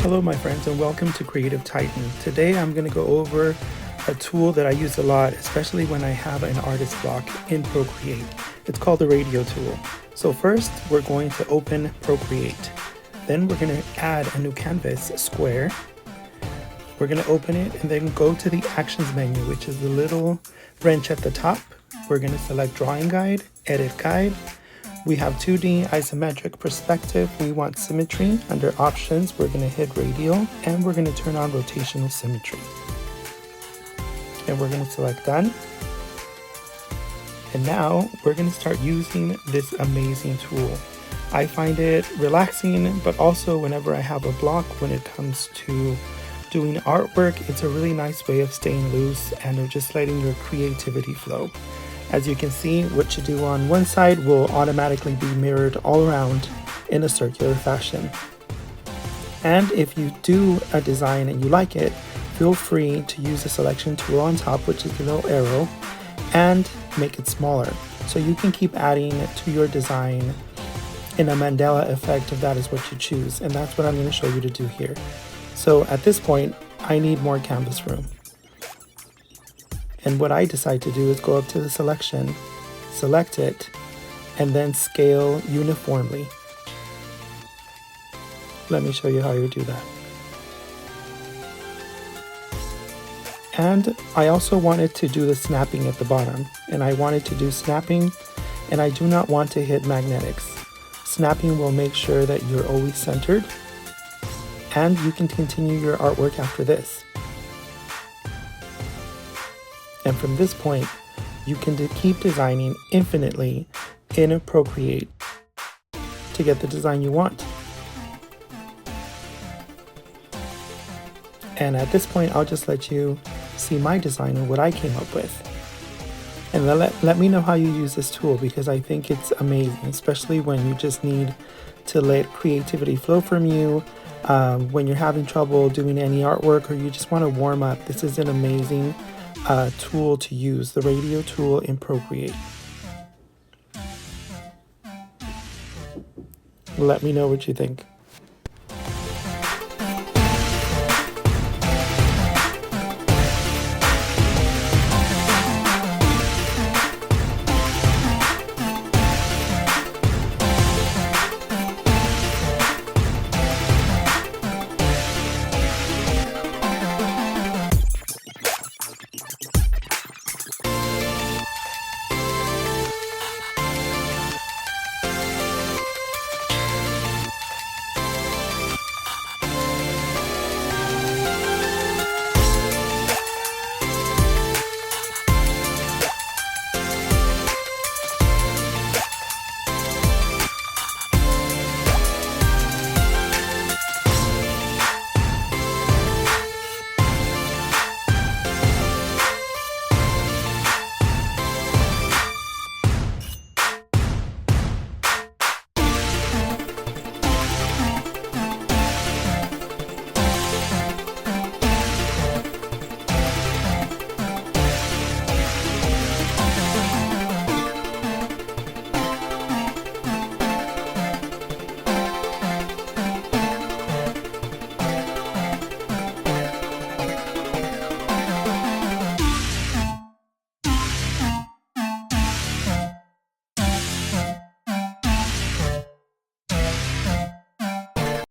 Hello my friends and welcome to Creative Titan. Today I'm going to go over a tool that I use a lot, especially when I have an artist block in Procreate. It's called the Radial tool. So first we're going to open Procreate. Then we're going to add a new canvas, square. We're going to open it and then go to the actions menu, which is the little wrench at the top. We're going to select drawing guide, edit guide. We have 2D isometric perspective. We want symmetry. Under options, we're going to hit radial and we're going to turn on rotational symmetry. And we're going to select done. And now we're going to start using this amazing tool. I find it relaxing, but also whenever I have a block when it comes to doing artwork, it's a really nice way of staying loose and of just letting your creativity flow. As you can see, what you do on one side will automatically be mirrored all around in a circular fashion. And if you do a design and you like it, feel free to use the selection tool on top, which is the little arrow, and make it smaller. So you can keep adding to your design in a Mandela effect if that is what you choose. And that's what I'm going to show you to do here. So at this point, I need more canvas room. And what I decide to do is go up to the selection, select it, and then scale uniformly. Let me show you how you do that. And I also wanted to do the snapping at the bottom. And I wanted to do snapping, and I do not want to hit magnetics. Snapping will make sure that you're always centered, and you can continue your artwork after this. And from this point, you can keep designing infinitely in Procreate to get the design you want. And at this point, I'll just let you see my design and what I came up with. And let me know how you use this tool, because I think it's amazing, especially when you just need to let creativity flow from you. When you're having trouble doing any artwork or you just want to warm up, this is an amazing tool to use, the Radial tool in Procreate. Let me know what you think.